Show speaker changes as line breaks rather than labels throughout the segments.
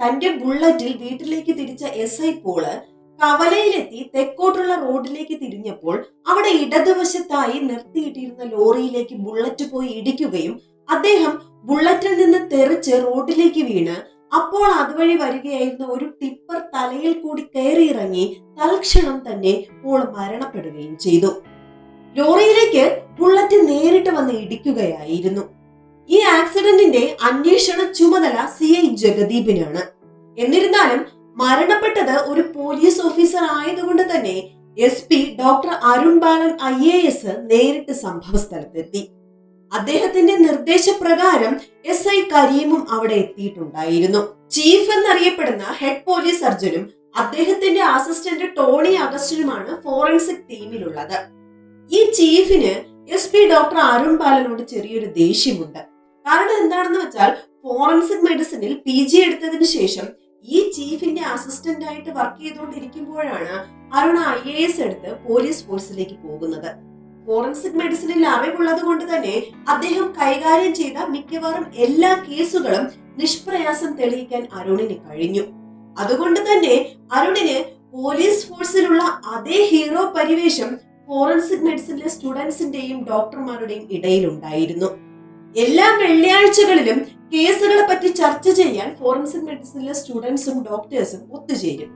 തന്റെ ബുള്ളറ്റിൽ വീട്ടിലേക്ക് തിരിച്ച SI പോള് കവലയിലെത്തി തെക്കോട്ടുള്ള റോഡിലേക്ക് തിരിഞ്ഞപ്പോൾ അവിടെ ഇടതുവശത്തായി നിർത്തിയിട്ടിരുന്ന ലോറിയിലേക്ക് ബുള്ളറ്റ് പോയി ഇടിക്കുകയും അദ്ദേഹം ബുള്ളറ്റിൽ നിന്ന് തെറിച്ച് റോഡിലേക്ക് വീണ് അപ്പോൾ അതുവഴി വരികയായിരുന്ന ഒരു ടിപ്പർ തലയിൽ കൂടി കയറിയിറങ്ങി തൽക്ഷണം തന്നെ പോൾ മരണപ്പെടുകയും ചെയ്തു. ലോറിയിലേക്ക് ബുള്ളറ്റ് നേരിട്ട് വന്ന് ഇടിക്കുകയായിരുന്നു. ഈ ആക്സിഡന്റിന്റെ അന്വേഷണ ചുമതല CI ജഗദീപിനാണ്. എന്നിരുന്നാലും മരണപ്പെട്ടത് ഒരു പോലീസ് ഓഫീസർ ആയതുകൊണ്ട് തന്നെ SP ഡോക്ടർ അരുൺ ബാലൻ IAS നേരിട്ട് സംഭവ സ്ഥലത്തെത്തി. അദ്ദേഹത്തിന്റെ നിർദ്ദേശപ്രകാരം SI കരീമും അവിടെ എത്തിയിട്ടുണ്ടായിരുന്നു. ചീഫ് എന്നറിയപ്പെടുന്ന ഹെഡ് പോലീസ് സർജനും അദ്ദേഹത്തിന്റെ അസിസ്റ്റന്റ് ടോണി അഗസ്റ്റിനുമാണ് ഫോറൻസിക് ടീമിലുള്ളത്. ഈ ചീഫിന് SP ഡോക്ടർ അരുൺ ബാലനോട് ചെറിയൊരു ദേഷ്യമുണ്ട്. കാരണം എന്താണെന്ന് വെച്ചാൽ ഫോറൻസിക് മെഡിസിനിൽ PG എടുത്തതിന് ശേഷം ഈ ചീഫിന്റെ അസിസ്റ്റന്റ് ആയിട്ട് വർക്ക് ചെയ്തുകൊണ്ടിരിക്കുമ്പോഴാണ് അരുൺ IAS എടുത്ത് പോലീസ് ഫോഴ്സിലേക്ക് പോകുന്നത്. ഫോറൻസിക് മെഡിസിനിൽ അറിവുള്ളത് കൊണ്ട് തന്നെ അദ്ദേഹം കൈകാര്യം ചെയ്ത മിക്കവാറും എല്ലാ കേസുകളും നിഷ്പ്രയാസം തെളിയിക്കാൻ അരുണിന് കഴിഞ്ഞു. അതുകൊണ്ട് തന്നെ അരുണിന് പോലീസ് ഫോഴ്സിലുള്ള അതേ ഹീറോ പരിവേഷം ഫോറൻസിക് മെഡിസിനിലെ സ്റ്റുഡൻസിന്റെയും ഡോക്ടർമാരുടെയും ഇടയിലുണ്ടായിരുന്നു. എല്ലാ വെള്ളിയാഴ്ചകളിലും കേസുകളെ പറ്റി ചർച്ച ചെയ്യാൻ ഫോറൻസിക് മെഡിസിനിലെ സ്റ്റുഡൻസും ഡോക്ടേഴ്സും ഒത്തുചേരും.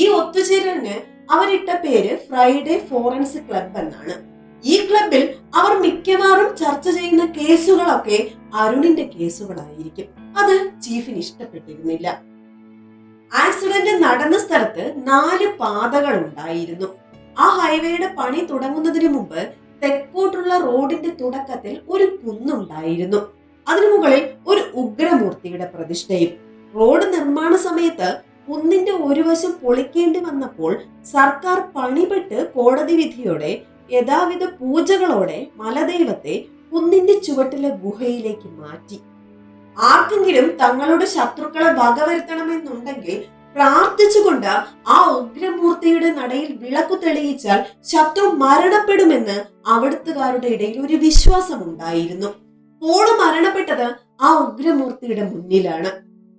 ഈ ഒത്തുചേരലിന് അവരിട്ട പേര് ഫ്രൈഡേ ഫോറൻസിക് ക്ലബ് എന്നാണ്. ഈ ക്ലബിൽ അവർ മിക്കവാറും ചർച്ച ചെയ്യുന്ന കേസുകളൊക്കെ അരുണിന്റെ കേസുകളായിരിക്കും. അത് ചീഫിന് ഇഷ്ടപ്പെട്ടിരുന്നില്ല. ആക്സിഡന്റ് നടന്ന സ്ഥലത്ത് 4 പാതകൾ ഉണ്ടായിരുന്നു. ആ ഹൈവേയുടെ പണി തുടങ്ങുന്നതിന് മുമ്പ് തെക്കോട്ടുള്ള റോഡിന്റെ തുടക്കത്തിൽ ഒരു കുന്നുണ്ടായിരുന്നു. അതിനു മുകളിൽ ഒരു ഉഗ്രമൂർത്തിയുടെ പ്രതിഷ്ഠയും. റോഡ് നിർമ്മാണ സമയത്ത് കുന്നിന്റെ ഒരു വശം പൊളിക്കേണ്ടി വന്നപ്പോൾ സർക്കാർ പണിപ്പെട്ട് കോടതി വിധിയോടെ യഥാവിധ പൂജകളോടെ മലദൈവത്തെ കുന്നിന്റെ ചുവട്ടിലെ ഗുഹയിലേക്ക് മാറ്റി. ആർക്കെങ്കിലും തങ്ങളുടെ ശത്രുക്കളെ വകവരുത്തണമെന്നുണ്ടെങ്കിൽ പ്രാർത്ഥിച്ചുകൊണ്ട് ആ ഉഗ്രമൂർത്തിയുടെ നടയിൽ വിളക്കു തെളിയിച്ചാൽ ശത്രു മരണപ്പെടുമെന്ന് അവിടുത്തുകാരുടെ ഇടയിൽ ഒരു വിശ്വാസം ഉണ്ടായിരുന്നു. പോള് മരണപ്പെട്ടത് ആ ഉഗ്രമൂർത്തിയുടെ മുന്നിലാണ്.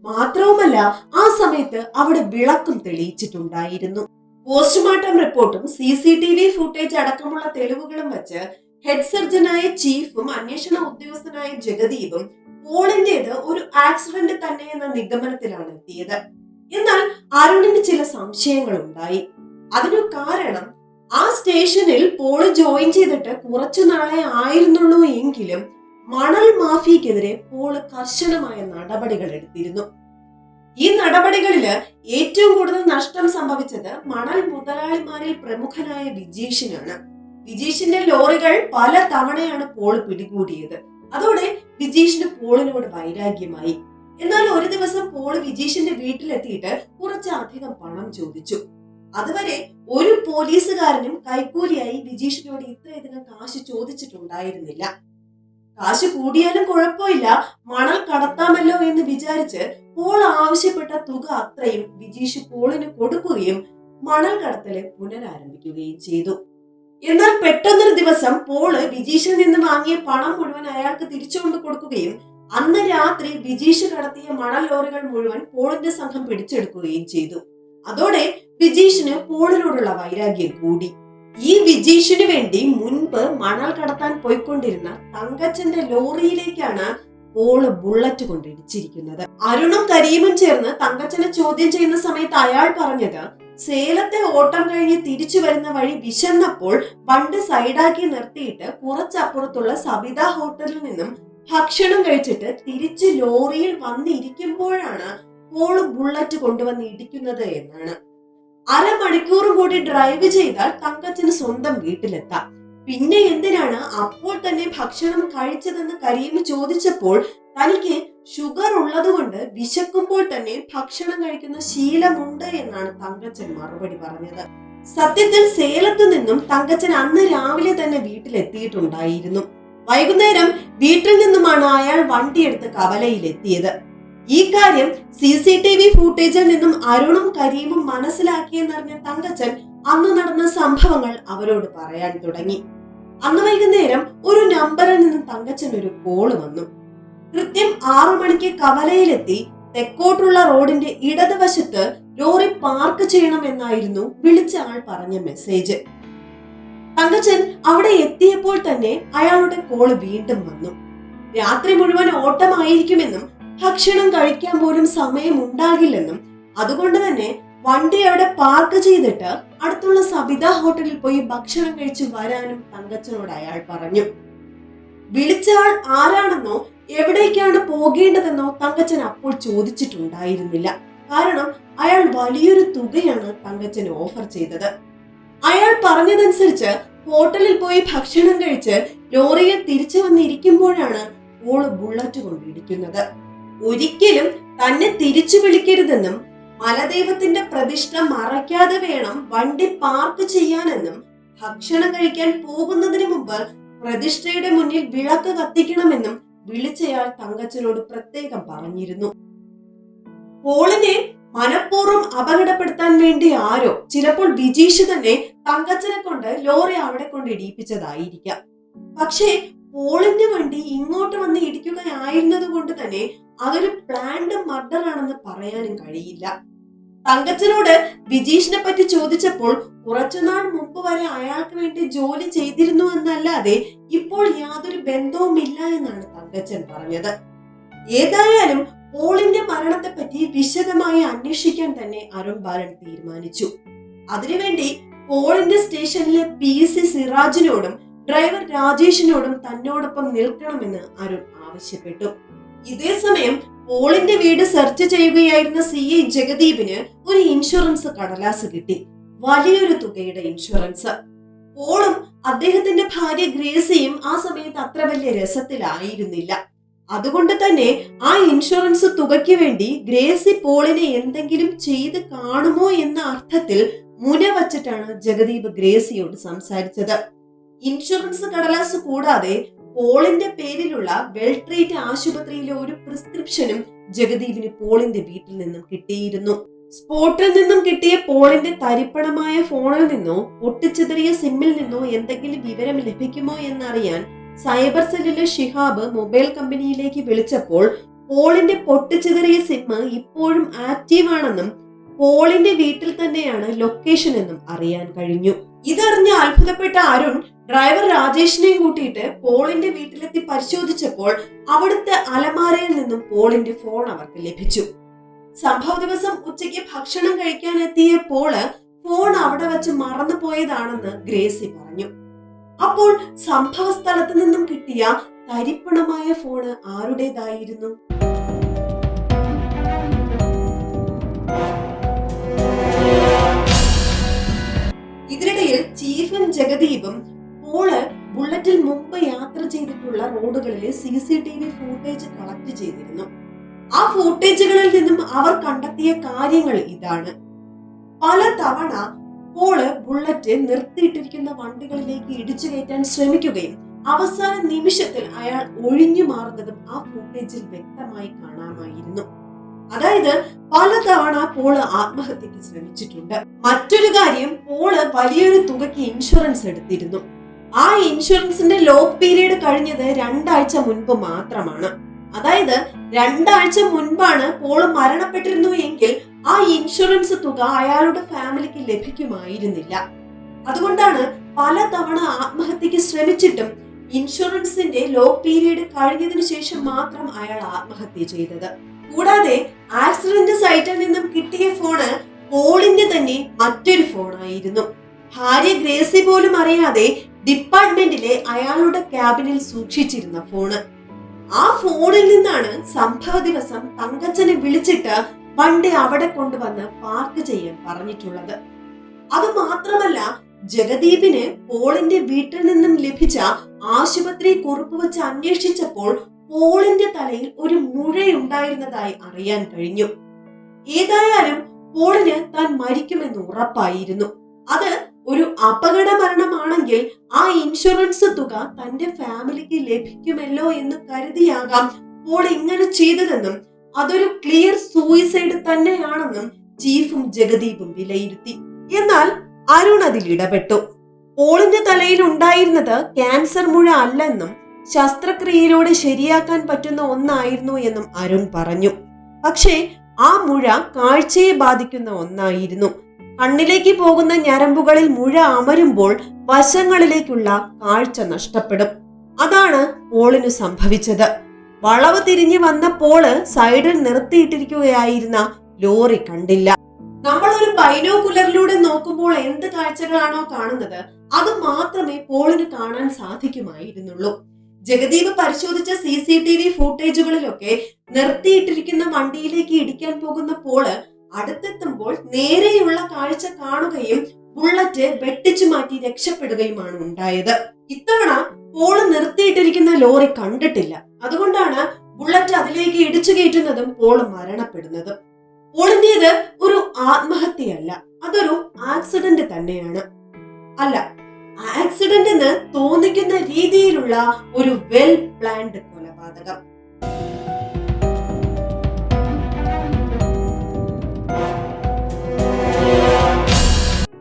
മാത്രവുമല്ല ആ സമയത്ത് അവിടെ വിളക്കും തെളിയിച്ചിട്ടുണ്ടായിരുന്നു. പോസ്റ്റ്മോർട്ടം റിപ്പോർട്ടും CCTV ഫുട്ടേജ് അടക്കമുള്ള തെളിവുകളും വെച്ച് ഹെഡ് സർജനായ ചീഫും അന്വേഷണ ഉദ്യോഗസ്ഥനായ ജഗദീപും പോളിന്റേത് ഒരു ആക്സിഡന്റ് തന്നെ എന്ന നിഗമനത്തിലാണ് എത്തിയത്. എന്നാൽ അരുണിന് ചില സംശയങ്ങൾ ഉണ്ടായി. അതിനു കാരണം ആ സ്റ്റേഷനിൽ പോള് ജോയിൻ ചെയ്തിട്ട് കുറച്ചു നാളെ ആയിരുന്നുള്ളൂ എങ്കിലും മണൽ മാഫിയക്കെതിരെ പോള് കർശനമായ നടപടികൾ എടുത്തിരുന്നു. ഈ നടപടികളില് ഏറ്റവും കൂടുതൽ നഷ്ടം സംഭവിച്ചത് മണൽ മുതലാളിമാരിൽ പ്രമുഖനായ വിജീഷിനാണ്. വിജീഷിന്റെ ലോറികൾ പല തവണയാണ് പോള് പിടികൂടിയത്. അതോടെ വിജീഷിന് പോളിനോട് വൈരാഗ്യമായി. എന്നാൽ ഒരു ദിവസം പോള് വിജീഷിന്റെ വീട്ടിലെത്തിയിട്ട് കുറച്ചധികം പണം ചോദിച്ചു. അതുവരെ ഒരു പോലീസുകാരനും കൈക്കൂലിയായി വിജീഷിനോട് ഇത്രയധികം കാശ് ചോദിച്ചിട്ടുണ്ടായിരുന്നില്ല. കാശ് കൂടിയാലും കുഴപ്പമില്ല, മണൽ കടത്താമല്ലോ എന്ന് വിചാരിച്ച് പോൾ ആവശ്യപ്പെട്ട തുക അത്രയും വിജീഷ് പോളിന് കൊടുക്കുകയും മണൽ കടത്തല് പുനരാരംഭിക്കുകയും ചെയ്തു. എന്നാൽ പെട്ടെന്നൊരു ദിവസം പോള് വിജീഷിൽ നിന്ന് വാങ്ങിയ പണം മുഴുവൻ അയാൾക്ക് തിരിച്ചുകൊണ്ട് കൊടുക്കുകയും അന്ന് രാത്രി വിജീഷ് കടത്തിയ മണൽ ലോറികൾ മുഴുവൻ പോളിന്റെ സംഘം പിടിച്ചെടുക്കുകയും ചെയ്തു. അതോടെ വിജീഷിന് പോളിനോടുള്ള വൈരാഗ്യം കൂടി. ഈ വിജീഷിന് വേണ്ടി മുൻപ് മണൽ കടത്താൻ പോയിക്കൊണ്ടിരുന്ന തങ്കച്ചന്റെ ലോറിയിലേക്കാണ് പോള് ബുള്ളറ്റ് കൊണ്ട് ഇടിച്ചിരിക്കുന്നത്. അരുണും കരീമും ചേർന്ന് തങ്കച്ചനെ ചോദ്യം ചെയ്യുന്ന സമയത്ത് അയാൾ പറഞ്ഞത് സേലത്തെ ഓട്ടം കഴിഞ്ഞ് തിരിച്ചു വരുന്ന വഴി വിശന്നപ്പോൾ വണ്ടി സൈഡാക്കി നിർത്തിയിട്ട് കുറച്ചപ്പുറത്തുള്ള സബിത ഹോട്ടലിൽ നിന്നും ഭക്ഷണം കഴിച്ചിട്ട് തിരിച്ച് ലോറിയിൽ വന്നിരിക്കുമ്പോഴാണ് പോള് ബുള്ളറ്റ് കൊണ്ടുവന്ന് ഇടിക്കുന്നത് എന്നാണ്. അരമണിക്കൂർ കൂടി ഡ്രൈവ് ചെയ്താൽ തങ്കച്ചന് സ്വന്തം വീട്ടിലെത്താം. പിന്നെ എന്തിനാണ് അപ്പോൾ തന്നെ ഭക്ഷണം കഴിച്ചതെന്ന് കരീം ചോദിച്ചപ്പോൾ തനിക്ക് ഷുഗർ ഉള്ളതുകൊണ്ട് വിശക്കുമ്പോൾ തന്നെ ഭക്ഷണം കഴിക്കുന്ന ശീലമുണ്ട് എന്നാണ് തങ്കച്ചൻ മറുപടി പറഞ്ഞത്. സത്യത്തിൽ സേലത്ത് നിന്നും തങ്കച്ചൻ അന്ന് രാവിലെ തന്നെ വീട്ടിലെത്തിയിട്ടുണ്ടായിരുന്നു. വൈകുന്നേരം വീട്ടിൽ നിന്നുമാണ് അയാൾ വണ്ടിയെടുത്ത് കവലയിലെത്തിയത്. ഈ കാര്യം CCTV ഫുട്ടേജിൽ നിന്നും അരുണും കരീമും മനസ്സിലാക്കിയെന്നറിഞ്ഞ തങ്കച്ചൻ അന്ന് നടന്ന സംഭവങ്ങൾ അവരോട് പറയാൻ തുടങ്ങി. അന്ന് വൈകുന്നേരം ഒരു നമ്പറിൽ നിന്നും തങ്കച്ചൻ ഒരു കോള് വന്നു. കൃത്യം 6 മണിക്ക് കവലയിലെത്തി തെക്കോട്ടുള്ള റോഡിന്റെ ഇടതുവശത്ത് ലോറി പാർക്ക് ചെയ്യണമെന്നായിരുന്നു വിളിച്ച ആൾ പറഞ്ഞ മെസ്സേജ്. തങ്കച്ചൻ അവിടെ എത്തിയപ്പോൾ തന്നെ അയാളുടെ കോള് വീണ്ടും വന്നു. രാത്രി മുഴുവൻ ഓട്ടമായിരിക്കുമെന്നും ഭക്ഷണം കഴിക്കാൻ പോലും സമയം ഉണ്ടാകില്ലെന്നും അതുകൊണ്ട് തന്നെ വണ്ടി അവിടെ പാർക്ക് ചെയ്തിട്ട് അടുത്തുള്ള സബിത ഹോട്ടലിൽ പോയി ഭക്ഷണം കഴിച്ചു വരാനും തങ്കച്ചനോട് അയാൾ പറഞ്ഞു. വിളിച്ച ആൾ ആരാണെന്നോ എവിടേക്കാണ് പോകേണ്ടതെന്നോ തങ്കച്ചൻ അപ്പോൾ ചോദിച്ചിട്ടുണ്ടായിരുന്നില്ല. കാരണം അയാൾ വലിയൊരു തുകയാണ് തങ്കച്ചൻ ഓഫർ ചെയ്തത്. അയാൾ പറഞ്ഞതനുസരിച്ച് ഹോട്ടലിൽ പോയി ഭക്ഷണം കഴിച്ച് ലോറിയിൽ തിരിച്ചു വന്നിരിക്കുമ്പോഴാണ് ഓള് ബുള്ളറ്റ് കൊണ്ടിരിക്കുന്നത്. ഒരിക്കലും തന്നെ തിരിച്ചു വിളിക്കരുതെന്നും മലദൈവത്തിന്റെ പ്രതിഷ്ഠ മറയ്ക്കാതെ വേണം വണ്ടി പാർക്ക് ചെയ്യാനെന്നും ഭക്ഷണം കഴിക്കാൻ പോകുന്നതിന് മുമ്പ് പ്രതിഷ്ഠയുടെ മുന്നിൽ വിളക്ക് കത്തിക്കണമെന്നും വിളിച്ചയാൾ തങ്കച്ചനോട് പ്രത്യേകം പറഞ്ഞിരുന്നു. പോളിനെ മനഃപൂർവ്വം അപകടപ്പെടുത്താൻ വേണ്ടി ആരോ, ചിലപ്പോൾ ബിജീഷ് തന്നെ തങ്കച്ചനെ കൊണ്ട് ലോറി അവിടെ കൊണ്ട് ഇടിപ്പിച്ചതായിരിക്കാം. പക്ഷേ പോളിന്റെ വണ്ടി ഇങ്ങോട്ട് വന്ന് ഇടിക്കുകയായിരുന്നത് കൊണ്ട് തന്നെ അതൊരു പ്ലാൻഡ് മർഡർ ആണെന്ന് പറയാനും കഴിയില്ല. തങ്കച്ചനോട് ബിജീഷിനെ പറ്റി ചോദിച്ചപ്പോൾ കുറച്ചുനാൾ മുമ്പ് വരെ അയാൾക്ക് വേണ്ടി ജോലി ചെയ്തിരുന്നു എന്നല്ലാതെ ഇപ്പോൾ യാതൊരു ബന്ധവുമില്ല എന്നാണ് തങ്കച്ചൻ പറഞ്ഞത്. ഏതായാലും പോളിന്റെ മരണത്തെ പറ്റി വിശദമായി അന്വേഷിക്കാൻ തന്നെ അരുൺ ബാലൻ തീരുമാനിച്ചു. അതിനുവേണ്ടി പോളിന്റെ സ്റ്റേഷനിലെ PC സിറാജിനോടും ഡ്രൈവർ രാജേഷിനോടും തന്നോടൊപ്പം നിൽക്കണമെന്ന് അരുൺ ആവശ്യപ്പെട്ടു. ഇതേസമയം പോളിന്റെ വീട് സെർച്ച് ചെയ്യുകയായിരുന്ന CI ജഗദീപിന് ഒരു ഇൻഷുറൻസ് കടലാസ് കിട്ടി. വലിയൊരു തുകയുടെ ഇൻഷുറൻസ്. പോളും അദ്ദേഹത്തിന്റെ ഭാര്യ ഗ്രേസിയും ആ സമയത്ത് അത്ര വലിയ രസത്തിലായിരുന്നില്ല. അതുകൊണ്ട് തന്നെ ആ ഇൻഷുറൻസ് തുകയ്ക്ക് വേണ്ടി ഗ്രേസി പോളിനെ എന്തെങ്കിലും ചെയ്ത് കാണുമോ എന്ന അർത്ഥത്തിൽ മുന വച്ചിട്ടാണ് ജഗദീപ് ഗ്രേസിയോട് സംസാരിച്ചത്. ഇൻഷുറൻസ് കടലാസ് കൂടാതെ പോളിന്റെ പേരിലുള്ള വെൽട്രീറ്റ് ആശുപത്രിയിലെ ഒരു പ്രിസ്ക്രിപ്ഷനും ജഗദീപിന് പോളിന്റെ വീട്ടിൽ നിന്നും കിട്ടിയിരുന്നു. സ്പോട്ടിൽ നിന്നും കിട്ടിയ പോളിന്റെ തരിപ്പണമായ ഫോണിൽ നിന്നോ പൊട്ടിച്ചെറിയ സിമ്മിൽ നിന്നോ എന്തെങ്കിലും വിവരം ലഭിക്കുമോ എന്നറിയാൻ സൈബർ സെല്ലിലെ ഷിഹാബ് മൊബൈൽ കമ്പനിയിലേക്ക് വിളിച്ചപ്പോൾ പോളിന്റെ പൊട്ടിച്ചെറിയ സിമ്മ് ഇപ്പോഴും ആക്റ്റീവ് ആണെന്നും പോളിന്റെ വീട്ടിൽ തന്നെയാണ് ലൊക്കേഷൻ എന്നും അറിയാൻ കഴിഞ്ഞു. ഇതറിഞ്ഞ് അത്ഭുതപ്പെട്ട അരുൺ ഡ്രൈവർ രാജേഷിനെയും കൂട്ടിയിട്ട് പോളിന്റെ വീട്ടിലെത്തി പരിശോധിച്ചപ്പോൾ അവിടുത്തെ അലമാരയിൽ നിന്നും പോളിന്റെ ഫോൺ അവർക്ക് ലഭിച്ചു. സംഭവ ദിവസം ഉച്ചയ്ക്ക് ഭക്ഷണം കഴിക്കാൻ എത്തിയ പോള് ഫോൺ അവിടെ വെച്ച് മറന്നു പോയതാണെന്ന് ഗ്രേസി പറഞ്ഞു. അപ്പോൾ സംഭവ സ്ഥലത്ത് നിന്നും കിട്ടിയ തരിപ്പണമായ ഫോണ് ആരുടേതായിരുന്നു? ഇതിനിടയിൽ ചീഫും ജഗദീപും പോള് ബുള്ളറ്റിൽ മുമ്പ് യാത്ര ചെയ്തിട്ടുള്ള റോഡുകളിലെ CCTV ഫൂട്ടേജ് കളക്ട് ചെയ്തിരുന്നു. ആ ഫൂട്ടേജുകളിൽ നിന്നും അവർ കണ്ടെത്തിയ കാര്യങ്ങൾ ഇതാണ്. പല തവണ പോള് ബുള്ളറ്റ് നിർത്തിയിട്ടിരിക്കുന്ന വണ്ടികളിലേക്ക് ഇടിച്ചു കയറ്റാൻ ശ്രമിക്കുകയും അവസാന നിമിഷത്തിൽ അയാൾ ഒഴിഞ്ഞു മാറുന്നതും ആ ഫൂട്ടേജിൽ വ്യക്തമായി കാണാമായിരുന്നു. അതായത് പലതവണ പോള് ആത്മഹത്യക്ക് ശ്രമിച്ചിട്ടുണ്ട്. മറ്റൊരു കാര്യം, പോള് വലിയൊരു തുകയ്ക്ക് ഇൻഷുറൻസ് എടുത്തിരുന്നു. ആ ഇൻഷുറൻസിന്റെ ലോക്ക് പീരീഡ് കഴിഞ്ഞത് 2 ആഴ്ച മുൻപ് മാത്രമാണ്. അതായത് 2 ആഴ്ച മുൻപാണ് പോള് മരണപ്പെട്ടിരുന്നു എങ്കിൽ ആ ഇൻഷുറൻസ് തുക അയാളുടെ ഫാമിലിക്ക് ലഭിക്കുമായിരുന്നില്ല. അതുകൊണ്ടാണ് പലതവണ ആത്മഹത്യക്ക് ശ്രമിച്ചിട്ടും ഇൻഷുറൻസിന്റെ ലോക്ക് പീരീഡ് കഴിഞ്ഞതിനു ശേഷം മാത്രം അയാൾ ആത്മഹത്യ ചെയ്തത്. കൂടാതെ ആക്സിഡന്റ് സൈറ്റിൽ നിന്നും കിട്ടിയ ഫോണ് പോളിന്റെ തന്നെ മറ്റൊരു ഫോണായിരുന്നു. ഭാര്യ ഗ്രേസി പോലും അറിയാതെ ഡിപ്പാർട്ട്മെന്റിലെ അയാളുടെ ക്യാബിനിൽ സൂക്ഷിച്ചിരുന്ന ഫോണ്. ആ ഫോണിൽ നിന്നാണ് സംഭവ ദിവസം തങ്കച്ചനെ വിളിച്ചിട്ട് വണ്ടി അവിടെ കൊണ്ടുവന്ന് പാർക്ക് ചെയ്യാൻ പറഞ്ഞിട്ടുള്ളത്. അത് മാത്രമല്ല, ജഗദീപിന് പോളിന്റെ വീട്ടിൽ നിന്നും ലഭിച്ച ആശുപത്രി കുറിപ്പ് വെച്ച് അന്വേഷിച്ചപ്പോൾ പോളിന്റെ തലയിൽ ഒരു മുഴയുണ്ടായിരുന്നതായി അറിയാൻ കഴിഞ്ഞു. ഏതായാലും പോളിന് താൻ മരിക്കുമെന്ന് ഉറപ്പായിരുന്നു. അത് ഒരു അപകട മരണമാണെങ്കിൽ ആ ഇൻഷുറൻസ് തുക തന്റെ ഫാമിലിക്ക് ലഭിക്കുമല്ലോ എന്ന് കരുതിയാകാം പോൾ ഇങ്ങനെ ചെയ്തതെന്നും അതൊരു ക്ലിയർ സൂയിസൈഡ് തന്നെയാണെന്നും ചീഫും ജഗദീപും വിലയിരുത്തി. എന്നാൽ അരുൺ അതിൽ ഇടപെട്ടു. പോളിന്റെ തലയിൽ ഉണ്ടായിരുന്നത് ക്യാൻസർ മുഴ അല്ലെന്നും ശസ്ത്രക്രിയയിലൂടെ ശരിയാക്കാൻ പറ്റുന്ന ഒന്നായിരുന്നു എന്നും അരുൺ പറഞ്ഞു. പക്ഷേ ആ മുഴ കാഴ്ചയെ ബാധിക്കുന്ന ഒന്നായിരുന്നു. കണ്ണിലേക്ക് പോകുന്ന ഞരമ്പുകളിൽ മുഴ അമരുമ്പോൾ വശങ്ങളിലേക്കുള്ള കാഴ്ച നഷ്ടപ്പെടും. അതാണ് പോളിന് സംഭവിച്ചത്. വളവ് തിരിഞ്ഞു വന്ന പോള് സൈഡിൽ നിർത്തിയിട്ടിരിക്കുകയായിരുന്ന ലോറി കണ്ടില്ല. നമ്മൾ ഒരു ബൈനോക്കുലറിലൂടെ നോക്കുമ്പോൾ എന്ത് കാഴ്ചകളാണോ കാണുന്നത് അത് മാത്രമേ പോളിന് കാണാൻ സാധിക്കുമായിരുന്നുള്ളൂ. ജഗദീപ് പരിശോധിച്ച CCTV ഫൂട്ടേജുകളിലൊക്കെ നിർത്തിയിട്ടിരിക്കുന്ന വണ്ടിയിലേക്ക് ഇടിക്കാൻ പോകുന്ന പോള് അടുത്തെത്തുമ്പോൾ നേരെയുള്ള കാഴ്ച കാണുകയും ബുള്ളറ്റ് വെട്ടിച്ചു മാറ്റി രക്ഷപ്പെടുകയുമാണ് ഉണ്ടായത്. ഇത്തവണ പോള് നിർത്തിയിട്ടിരിക്കുന്ന ലോറി കണ്ടിട്ടില്ല. അതുകൊണ്ടാണ് ബുള്ളറ്റ് അതിലേക്ക് ഇടിച്ചു കയറ്റുന്നതും പോള് മരണപ്പെടുന്നതും. പോളിന്റേത് ഒരു ആത്മഹത്യയല്ല, അതൊരു ആക്സിഡന്റ് തന്നെയാണ്. അല്ല, ആക്സിഡന്റ് എന്ന് തോന്നിക്കുന്ന രീതിയിലുള്ള ഒരു വെൽ പ്ലാൻഡ് കൊലപാതകം.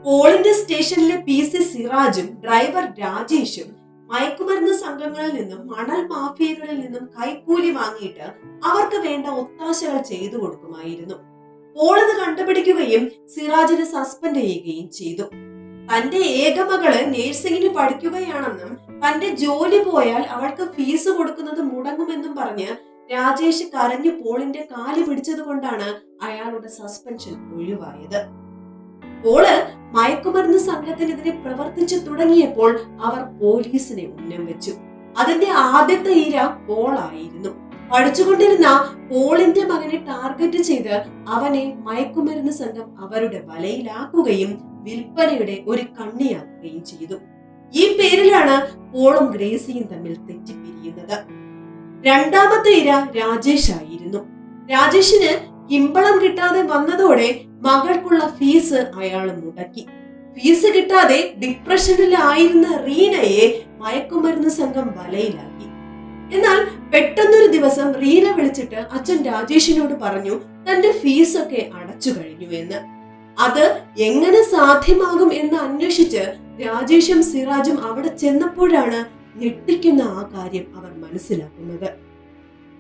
പോളിന്റെ സ്റ്റേഷനിലെ PC സിറാജും ഡ്രൈവർ രാജേഷും മയക്കുമരുന്ന് സംഘങ്ങളിൽ നിന്നും മണൽ മാഫിയകളിൽ നിന്നും കൈക്കൂലി വാങ്ങിയിട്ട് അവർക്ക് വേണ്ട ഒത്താശകൾ ചെയ്തു കൊടുക്കുമായിരുന്നു. പോളത് കണ്ടുപിടിക്കുകയും സിറാജിനെ സസ്പെൻഡ് ചെയ്യുകയും ചെയ്തു. തന്റെ ഏക മകള് നേഴ്സിംഗിന് പഠിക്കുകയാണെന്നും തന്റെ ജോലി പോയാൽ അവൾക്ക് ഫീസ് കൊടുക്കുന്നത് മുടങ്ങുമെന്നും പറഞ്ഞ് രാജേഷ് കരഞ്ഞു പോളിന്റെ കാല് പിടിച്ചത് കൊണ്ടാണ് അയാളുടെ സസ്പെൻഷൻ ഒഴിവായത്. പോള് മയക്കുമരുന്ന് സംഘത്തിനെതിരെ പ്രവർത്തിച്ചു തുടങ്ങിയപ്പോൾ അവർ പോലീസിനെ ഉന്നം വെച്ചു. അതിന്റെ ആദ്യത്തെ ഇര പോളായിരുന്നു. പഠിച്ചുകൊണ്ടിരുന്ന പോളിന്റെ മകനെ ടാർഗറ്റ് ചെയ്ത് അവനെ മയക്കുമരുന്ന് സംഘം അവരുടെ വലയിലാക്കുകയും വിൽപ്പനയുടെ ഒരു കണ്ണിയാക്കുകയും ചെയ്തു. ഈ പേരിലാണ് പോളും ഗ്രേസിയും തമ്മിൽ തെറ്റിപ്പിരിയുന്നത്. രണ്ടാമത്തെ ഇര രാജേഷ് ആയിരുന്നു. രാജേഷിന് കിമ്പളം കിട്ടാതെ വന്നതോടെ മകൾക്കുള്ള ഫീസ് അയാൾ മുടക്കി. ഫീസ് കിട്ടാതെ ഡിപ്രഷനിലായിരുന്ന റീനയെ മയക്കുമരുന്ന് സംഘം വലയിലാക്കി. എന്നാൽ പെട്ടെന്നൊരു ദിവസം റീന വിളിച്ചിട്ട് അച്ഛൻ രാജേഷിനോട് പറഞ്ഞു തന്റെ ഫീസൊക്കെ അടച്ചു കഴിഞ്ഞു എന്ന്. അത് എങ്ങനെ സാധ്യമാകും എന്ന് അന്വേഷിച്ച് രാജേഷും സിറാജും അവിടെ ചെന്നപ്പോഴാണ് ഞെട്ടിക്കുന്ന ആ കാര്യം അവർ മനസ്സിലാക്കുന്നത്.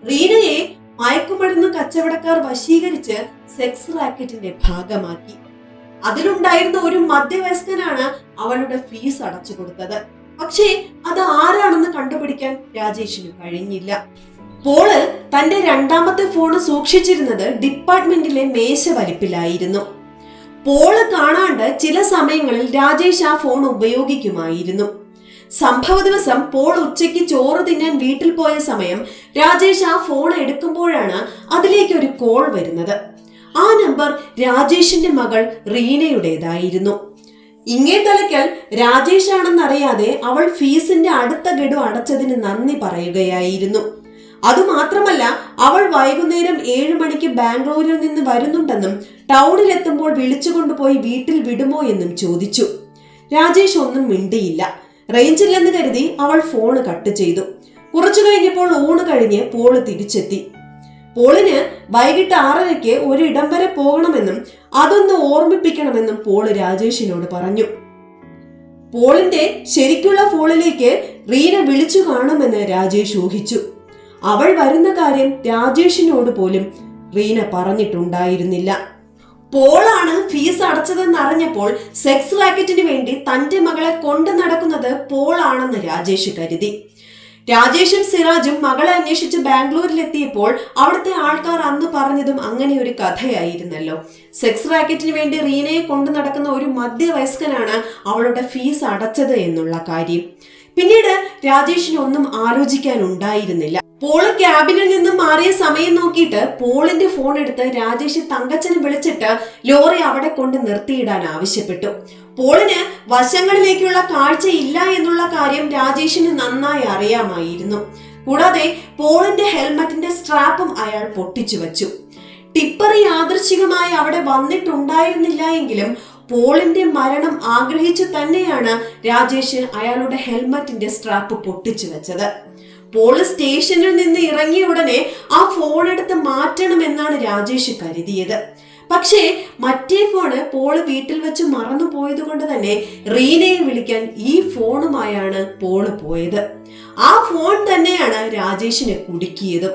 റീനയെ മയക്കുമരുന്ന് കച്ചവടക്കാർ വശീകരിച്ച് സെക്സ് റാക്കറ്റിന്റെ ഭാഗമാക്കി. അതിലുണ്ടായിരുന്ന ഒരു മധ്യവയസ്കനാണ് അവളുടെ ഫീസ് അടച്ചു കൊടുത്തത്. പക്ഷേ അത് ആരാണെന്ന് കണ്ടുപിടിക്കാൻ രാജേഷിന് കഴിഞ്ഞില്ല. പോള് തന്റെ രണ്ടാമത്തെ ഫോണ് സൂക്ഷിച്ചിരുന്നത് ഡിപ്പാർട്ട്മെന്റിലെ മേശവലിപ്പിലായിരുന്നു. പോള് കാണാണ്ട് ചില സമയങ്ങളിൽ രാജേഷ് ആ ഫോൺ ഉപയോഗിക്കുമായിരുന്നു. സംഭവ ദിവസം പോൾ ഉച്ചയ്ക്ക് ചോറ് തിന്നാൻ വീട്ടിൽ പോയ സമയം രാജേഷ് ആ ഫോൺ എടുക്കുമ്പോഴാണ് അതിലേക്ക് ഒരു കോൾ വരുന്നത്. ആ നമ്പർ രാജേഷിന്റെ മകൾ റീനയുടേതായിരുന്നു. ഇങ്ങേ തലയ്ക്കൽ രാജേഷ് ആണെന്നറിയാതെ അവൾ ഫീസിന്റെ അടുത്ത ഗഡു അടച്ചതിന് നന്ദി പറയുകയായിരുന്നു. അതുമാത്രമല്ല, അവൾ വൈകുന്നേരം 7 മണിക്ക് ബാംഗ്ലൂരിൽ നിന്ന് വരുന്നുണ്ടെന്നും ടൗണിലെത്തുമ്പോൾ വിളിച്ചുകൊണ്ടുപോയി വീട്ടിൽ വിടുമോ എന്നും ചോദിച്ചു. രാജേഷ് ഒന്നും മിണ്ടിയില്ല. റേഞ്ചില്ലെന്ന് കരുതി അവൾ ഫോണ് കട്ട് ചെയ്തു. കുറച്ചു കഴിഞ്ഞപ്പോൾ ഊണ് കഴിഞ്ഞ് പോള് തിരിച്ചെത്തി. പോളിന് വൈകിട്ട് 6:30 ഒരിടം വരെ പോകണമെന്നും അതൊന്ന് ഓർമ്മിപ്പിക്കണമെന്നും പോള് രാജേഷിനോട് പറഞ്ഞു. പോളിന്റെ ശരിക്കുള്ള ഫോണിലേക്ക് റീന വിളിച്ചു കാണുമെന്ന് രാജേഷ് ഊഹിച്ചു. അവൾ വരുന്ന കാര്യം രാജേഷിനോട് പോലും റീന പറഞ്ഞിട്ടുണ്ടായിരുന്നില്ല. പോളാണ് ഫീസ് അടച്ചതെന്ന് അറിഞ്ഞപ്പോൾ സെക്സ് റാക്കറ്റിന് വേണ്ടി തന്റെ മകളെ കൊണ്ടു നടക്കുന്നത് പോളാണെന്ന് രാജേഷ് കരുതി. രാജേഷും സിറാജും മകളെ അന്വേഷിച്ച് ബാംഗ്ലൂരിലെത്തിയപ്പോൾ അവിടുത്തെ ആൾക്കാർ അന്ന് പറഞ്ഞതും അങ്ങനെ ഒരു കഥയായിരുന്നല്ലോ. സെക്സ് റാക്കറ്റിന് വേണ്ടി റീനയെ കൊണ്ടു നടക്കുന്ന ഒരു മധ്യവയസ്കനാണ് അവളുടെ ഫീസ് അടച്ചത് എന്നുള്ള കാര്യം. പിന്നീട് രാജേഷിന് ഒന്നും ആലോചിക്കാനുണ്ടായിരുന്നില്ല. പോള് ക്യാബിനിൽ നിന്നും മാറിയ സമയം നോക്കിയിട്ട് പോളിന്റെ ഫോൺ എടുത്ത് രാജേഷ് തങ്കച്ചനെ വിളിച്ചിട്ട് ലോറി അവിടെ കൊണ്ട് നിർത്തിയിടാൻ ആവശ്യപ്പെട്ടു. പോളിന് വശങ്ങളിലേക്കുള്ള കാഴ്ച ഇല്ല എന്നുള്ള കാര്യം രാജേഷിന് നന്നായി അറിയാമായിരുന്നു. കൂടാതെ പോളിന്റെ ഹെൽമറ്റിന്റെ സ്ട്രാപ്പും അയാൾ പൊട്ടിച്ചു വച്ചു. ടിപ്പർ യാദൃശ്ചികമായി അവിടെ വന്നിട്ടുണ്ടായിരുന്നില്ല എങ്കിലും പോളിന്റെ മരണം ആഗ്രഹിച്ചു തന്നെയാണ് രാജേഷ് അയാളുടെ ഹെൽമറ്റിന്റെ സ്ട്രാപ്പ് പൊട്ടിച്ചു വെച്ചത്. പോള് സ്റ്റേഷനിൽ നിന്ന് ഇറങ്ങിയ ഉടനെ ആ ഫോൺ എടുത്ത് മാറ്റണമെന്നാണ് രാജേഷ് കരുതിയത്. പക്ഷേ മറ്റേ ഫോണ് പോള് വീട്ടിൽ വെച്ച് മറന്നു പോയത് കൊണ്ട് തന്നെ റീനയെ വിളിക്കാൻ ഈ ഫോണുമായാണ് പോള് പോയത്. ആ ഫോൺ തന്നെയാണ് രാജേഷിനെ കുടുക്കിയത്.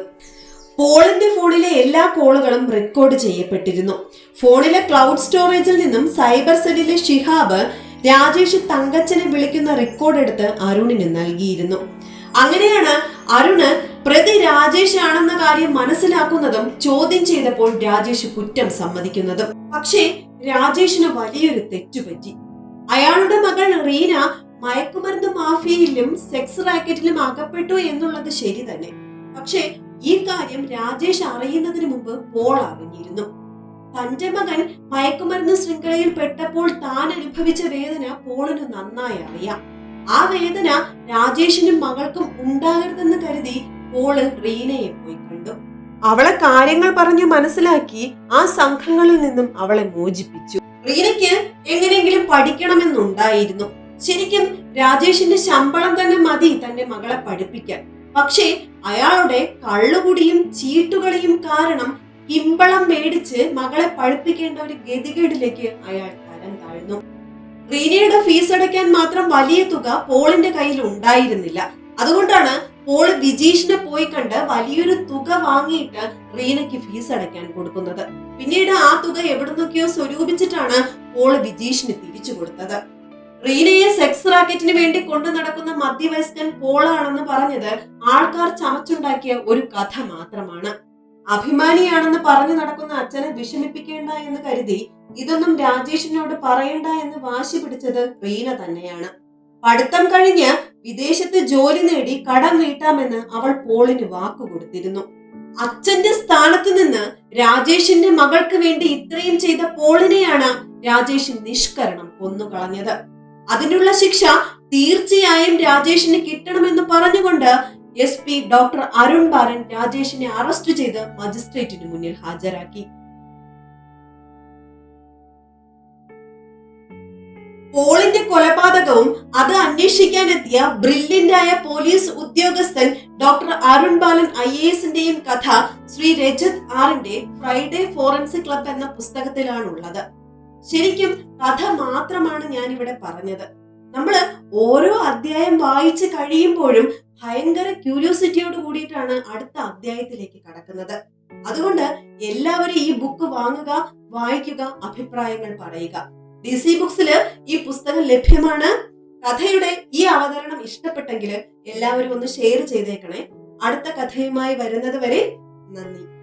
പോളിന്റെ ഫോണിലെ എല്ലാ കോളുകളും റെക്കോർഡ് ചെയ്യപ്പെട്ടിരുന്നു. ഫോണിലെ ക്ലൗഡ് സ്റ്റോറേജിൽ നിന്നും സൈബർ സെല്ലിലെ ഷിഹാബ് രാജേഷ് തങ്കച്ചനെ വിളിക്കുന്ന റെക്കോർഡ് എടുത്ത് അരുണിന് നൽകിയിരുന്നു. അങ്ങനെയാണ് അരുണ് പ്രതി രാജേഷ് ആണെന്ന കാര്യം മനസ്സിലാക്കുന്നതും ചോദ്യം ചെയ്തപ്പോൾ രാജേഷ് കുറ്റം സമ്മതിക്കുന്നതും. പക്ഷേ രാജേഷിന് വലിയൊരു തെറ്റുപറ്റി. അയാളുടെ മകൾ റീന മയക്കുമരുന്ന് മാഫിയയിലും സെക്സ് റാക്കറ്റിലും അകപ്പെട്ടു എന്നുള്ളത് ശരി തന്നെ. പക്ഷേ ഈ കാര്യം രാജേഷ് അറിയുന്നതിന് മുമ്പ് പോൾ അറിഞ്ഞിരുന്നു. തന്റെ മകൻ മയക്കുമരുന്ന് ശൃംഖലയിൽ പെട്ടപ്പോൾ താൻ അനുഭവിച്ച വേദന പോളിന് നന്നായി അറിയാം. ആ വേദന രാജേഷിനും മകൾക്കും ഉണ്ടാകരുതെന്ന് കരുതി പോള് റീനയെ പോയി കണ്ടു. അവളെ കാര്യങ്ങൾ പറഞ്ഞു മനസ്സിലാക്കി ആ സംഘങ്ങളിൽ നിന്നും അവളെ മോചിപ്പിച്ചു. റീനയ്ക്ക് എങ്ങനെയെങ്കിലും പഠിക്കണമെന്നുണ്ടായിരുന്നു. ശരിക്കും രാജേഷിന്റെ ശമ്പളം തന്നെ മതി തന്റെ മകളെ പഠിപ്പിക്കാൻ. പക്ഷേ അയാളുടെ കള്ളുകുടിയും ചീട്ടുകളിയും കാരണം കിമ്പളം മേടിച്ച് മകളെ പഠിപ്പിക്കേണ്ട ഒരു ഗതികേടിലേക്ക് അയാൾ തരം താഴ്ന്നു. റീനയുടെ ഫീസ് അടയ്ക്കാൻ മാത്രം വലിയ തുക പോളിന്റെ കയ്യിൽ ഉണ്ടായിരുന്നില്ല. അതുകൊണ്ടാണ് പോൾ വിജീഷിനെ പോയി കണ്ട് വലിയൊരു തുക വാങ്ങിയിട്ട് റീനയ്ക്ക് ഫീസ് അടയ്ക്കാൻ കൊടുക്കുന്നത്. പിന്നീട് ആ തുക എവിടുന്നൊക്കെയോ സ്വരൂപിച്ചിട്ടാണ് പോൾ വിജീഷിന് തിരിച്ചു കൊടുത്തത്. റീനയെ സെക്സ് റാക്കറ്റിന് വേണ്ടി കൊണ്ടു നടക്കുന്ന മധ്യവയസ്കൻ പോളാണെന്ന് പറഞ്ഞത് ആൾക്കാർ ചമച്ചുണ്ടാക്കിയ ഒരു കഥ മാത്രമാണ്. അഭിമാനിയാണെന്ന് പറഞ്ഞു നടക്കുന്ന അച്ഛനെ വിഷമിപ്പിക്കേണ്ട എന്ന് കരുതി ഇതൊന്നും രാജേഷിനോട് പറയണ്ട എന്ന് വാശി പിടിച്ചത് റീന തന്നെയാണ്. പഠിത്തം കഴിഞ്ഞ് വിദേശത്ത് ജോലി നേടി കടം വീട്ടാമെന്ന് അവൾ പോളിന് വാക്കുകൊടുത്തിരുന്നു. അച്ഛന്റെ സ്ഥാനത്ത് നിന്ന് രാജേഷിന്റെ മകൾക്ക് വേണ്ടി ഇത്രയും ചെയ്ത പോളിനെയാണ് രാജേഷ് നിഷ്കരണം കൊന്നുകളഞ്ഞത്. അതിനുള്ള ശിക്ഷ തീർച്ചയായും രാജേഷിന് കിട്ടണമെന്ന് പറഞ്ഞുകൊണ്ട് SP ഡോക്ടർ അരുൺ ബാലൻ രാജേഷിനെ അറസ്റ്റ് ചെയ്ത് മജിസ്ട്രേറ്റിന് മുന്നിൽ ഹാജരാക്കി. പോളിന്റെ കൊലപാതകവും അത് അന്വേഷിക്കാനെത്തിയ ബ്രില്യന്റായ പോലീസ് ഉദ്യോഗസ്ഥൻ ഡോക്ടർ അരുൺ ബാലൻ IASന്റെയും കഥ ശ്രീ രജത് ആറിന്റെ ഫ്രൈഡേ ഫോറൻസിക് ക്ലബ് എന്ന പുസ്തകത്തിലാണുള്ളത്. ശരിക്കും കഥ മാത്രമാണ് ഞാൻ ഇവിടെ പറഞ്ഞത്. നമ്മള് ഓരോ അധ്യായം വായിച്ച് കഴിയുമ്പോഴും ഭയങ്കര ക്യൂരിയോസിറ്റിയോട് കൂടിയിട്ടാണ് അടുത്ത അധ്യായത്തിലേക്ക് കടക്കുന്നത്. അതുകൊണ്ട് എല്ലാവരും ഈ ബുക്ക് വാങ്ങുക, വായിക്കുക, അഭിപ്രായങ്ങൾ പറയുക. DC ബുക്സില് ഈ പുസ്തകം ലഭ്യമാണ്. കഥയുടെ ഈ അവതരണം ഇഷ്ടപ്പെട്ടെങ്കിൽ എല്ലാവരും ഒന്ന് ഷെയർ ചെയ്തേക്കണേ. അടുത്ത കഥയുമായി വരുന്നത് വരെ നന്ദി.